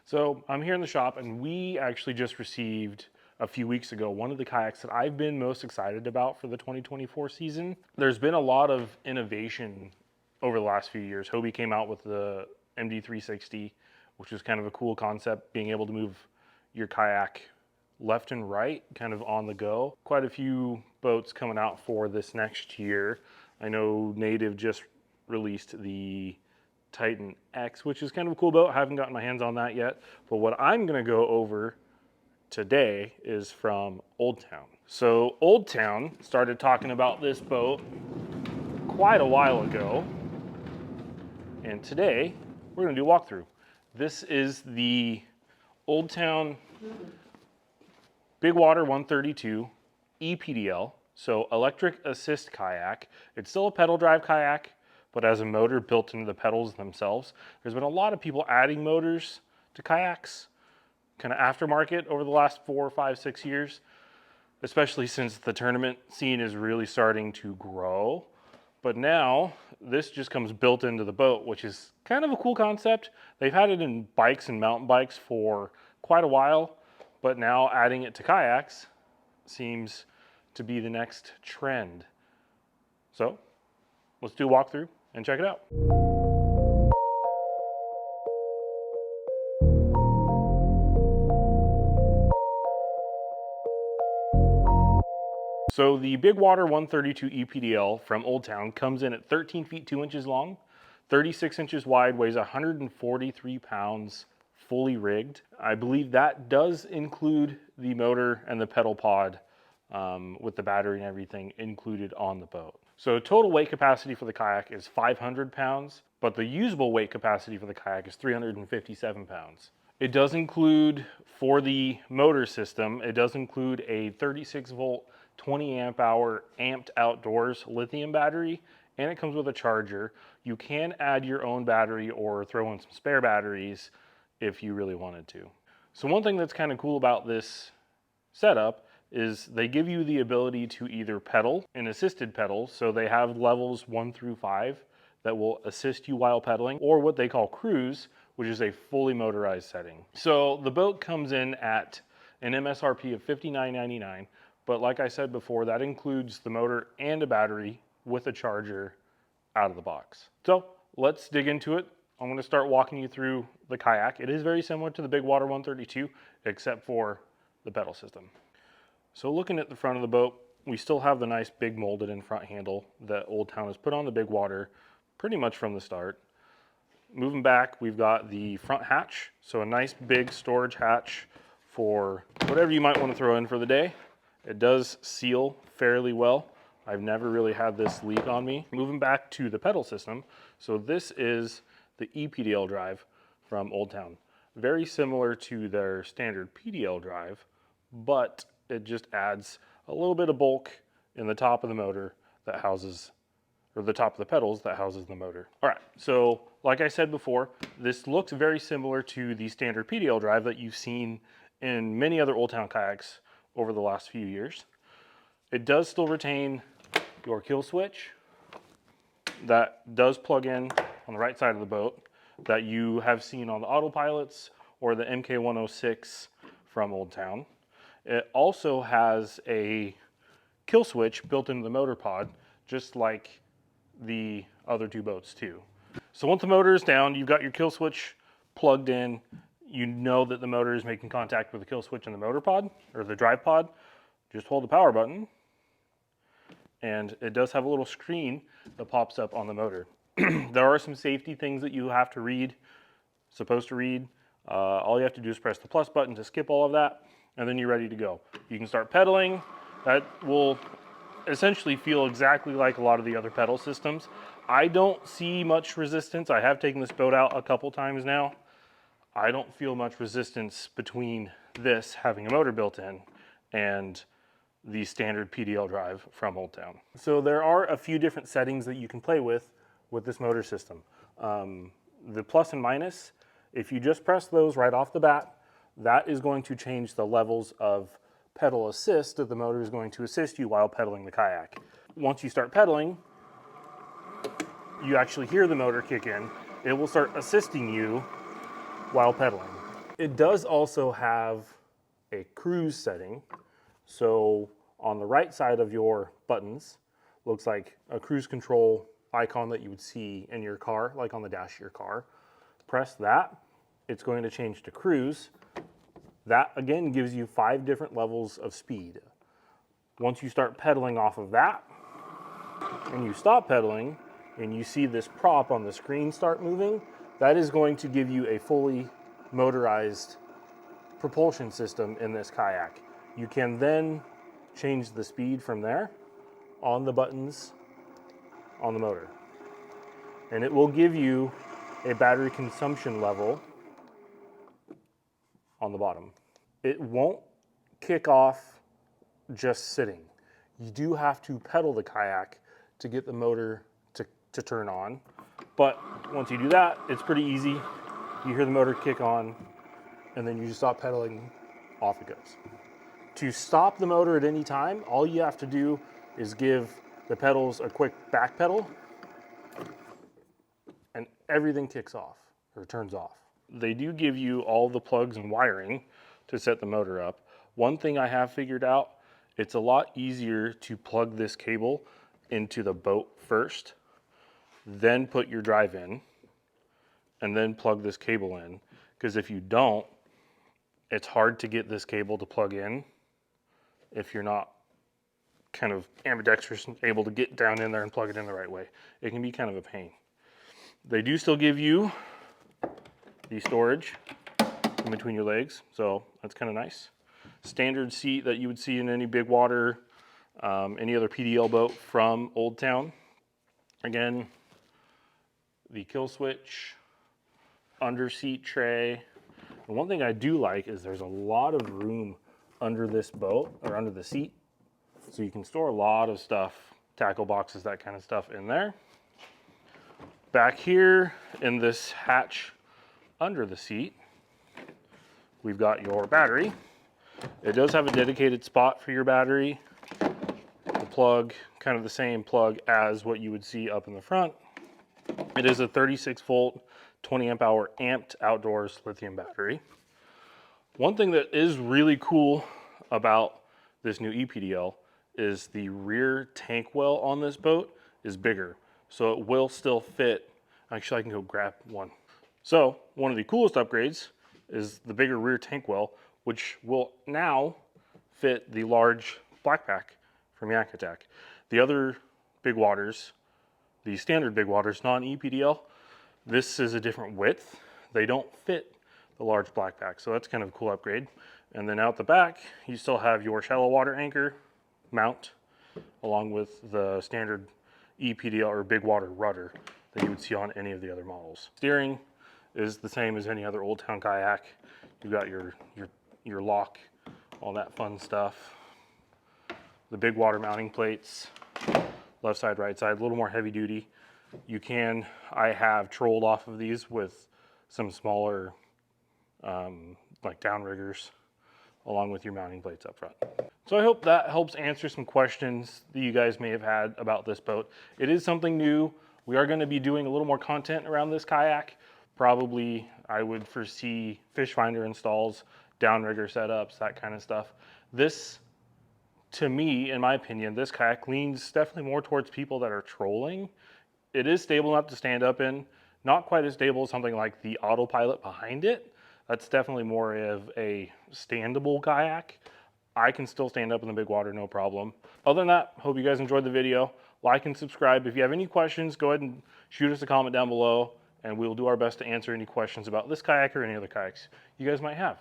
So I'm here in the shop and we actually just received a few weeks ago one of the kayaks that I've been most excited about for the 2024 season. There's been a lot of innovation over the last few years. Hobie came out with the MD360, which is kind of a cool concept, being able to move your kayak left and right, kind of on the go. Quite a few boats coming out for this next year. I know Native just released the Titan X, which is kind of a cool boat. I haven't gotten my hands on that yet. But what I'm gonna go over today is from Old Town. So Old Town started talking about this boat quite a while ago. And today we're gonna do a walkthrough. This is the Old Town Bigwater 132 ePDL, so electric assist kayak. It's still a pedal drive kayak, but has a motor built into the pedals themselves. There's been a lot of people adding motors to kayaks, kind of aftermarket over the last 4, 5, 6 years, especially since the tournament scene is really starting to grow. But now this just comes built into the boat, which is kind of a cool concept. They've had it in bikes and mountain bikes for quite a while, but now adding it to kayaks seems to be the next trend. So let's do a walkthrough and check it out. So the Bigwater 132 ePDL from Old Town comes in at 13 feet 2 inches long, 36 inches wide, weighs 143 pounds, fully rigged. I believe that does include the motor and the pedal pod with the battery and everything included on the boat. So total weight capacity for the kayak is 500 pounds, but the usable weight capacity for the kayak is 357 pounds. It does include, for the motor system, it does include a 36 volt, 20 amp hour amped outdoors lithium battery, and it comes with a charger. You can add your own battery or throw in some spare batteries if you really wanted to. So one thing that's kind of cool about this setup is they give you the ability to either pedal an assisted pedal, so they have levels 1 through 5 that will assist you while pedaling, or what they call cruise, which is a fully motorized setting. So the boat comes in at an MSRP of $59.99, but like I said before, that includes the motor and a battery with a charger out of the box. So let's dig into it. I'm going to start walking you through the kayak. It is very similar to the Bigwater 132, except for the pedal system. So looking at the front of the boat, we still have the nice big molded in front handle that Old Town has put on the Bigwater pretty much from the start. Moving back, we've got the front hatch. So a nice big storage hatch for whatever you might want to throw in for the day. It does seal fairly well. I've never really had this leak on me. Moving back to the pedal system. So this is the ePDL drive from Old Town. Very similar to their standard PDL drive, but it just adds a little bit of bulk in the top of the motor that houses, or the top of the pedals that houses the motor. All right, so like I said before, this looks very similar to the standard PDL drive that you've seen in many other Old Town kayaks over the last few years. It does still retain your kill switch that does plug in on the right side of the boat that you have seen on the autopilots or the MK106 from Old Town. It also has a kill switch built into the motor pod, just like the other two boats too. So once the motor is down, you've got your kill switch plugged in. You know that the motor is making contact with the kill switch in the motor pod or the drive pod. Just hold the power button and it does have a little screen that pops up on the motor. There are some safety things that you have to read, supposed to read. All you have to do is press the plus button to skip all of that, and then you're ready to go. You can start pedaling. That will essentially feel exactly like a lot of the other pedal systems. I don't see much resistance. I have taken this boat out a couple times now. I don't feel much resistance between this having a motor built in and the standard PDL drive from Old Town. So there are a few different settings that you can play with this motor system. The plus and minus, if you just press those right off the bat, that is going to change the levels of pedal assist that the motor is going to assist you while pedaling the kayak. Once you start pedaling, you actually hear the motor kick in. It will start assisting you while pedaling. It does also have a cruise setting. So on the right side of your buttons, looks like a cruise control icon that you would see in your car, like on the dash of your car. Press that, it's going to change to cruise. That again gives you 5 different levels of speed. Once you start pedaling off of that, and you stop pedaling, and you see this prop on the screen start moving, that is going to give you a fully motorized propulsion system in this kayak. You can then change the speed from there on the buttons on the motor. And it will give you a battery consumption level on the bottom. It won't kick off just sitting. You do have to pedal the kayak to get the motor to turn on. But once you do that, it's pretty easy. You hear the motor kick on, and then you just stop pedaling, off it goes. To stop the motor at any time, all you have to do is give the pedals a quick back pedal, and everything kicks off, or turns off. They do give you all the plugs and wiring to set the motor up. One thing I have figured out, it's a lot easier to plug this cable into the boat first, then put your drive in, and then plug this cable in. Because if you don't, it's hard to get this cable to plug in if you're not kind of ambidextrous and able to get down in there and plug it in the right way. It can be kind of a pain. They do still give you the storage in between your legs, so that's kind of nice. Standard seat that you would see in any Bigwater, any other PDL boat from Old Town. Again, the kill switch, under seat tray. And one thing I do like is there's a lot of room under this boat, or under the seat. So you can store a lot of stuff, tackle boxes, that kind of stuff in there. Back here in this hatch under the seat, we've got your battery. It does have a dedicated spot for your battery. The plug, kind of the same plug as what you would see up in the front. It is a 36 volt, 20 amp hour amped outdoors lithium battery. One thing that is really cool about this new ePDL is the rear tank well on this boat is bigger. So it will still fit. Actually, I can go grab one. So one of the coolest upgrades is the bigger rear tank well, which will now fit the large black pack from Yak Attack. The other Bigwaters, the standard Bigwaters, non-ePDL, this is a different width. They don't fit the large black pack, so that's kind of a cool upgrade. And then out the back, you still have your shallow water anchor mount, along with the standard ePDL or Bigwater rudder that you would see on any of the other models. Steering is the same as any other Old Town kayak. You've got your lock, all that fun stuff. The Bigwater mounting plates, left side, right side, a little more heavy duty. You can, I have trolled off of these with some smaller like downriggers along with your mounting plates up front. So I hope that helps answer some questions that you guys may have had about this boat. It is something new. We are going to be doing a little more content around this kayak. Probably I would foresee fish finder installs, downrigger setups, that kind of stuff. This, to me, in my opinion, this kayak leans definitely more towards people that are trolling. It is stable enough to stand up in, not quite as stable as something like the autopilot behind it. That's definitely more of a standable kayak. I can still stand up in the Bigwater, no problem. Other than that, hope you guys enjoyed the video. Like and subscribe. If you have any questions, go ahead and shoot us a comment down below, and we'll do our best to answer any questions about this kayak or any other kayaks you guys might have.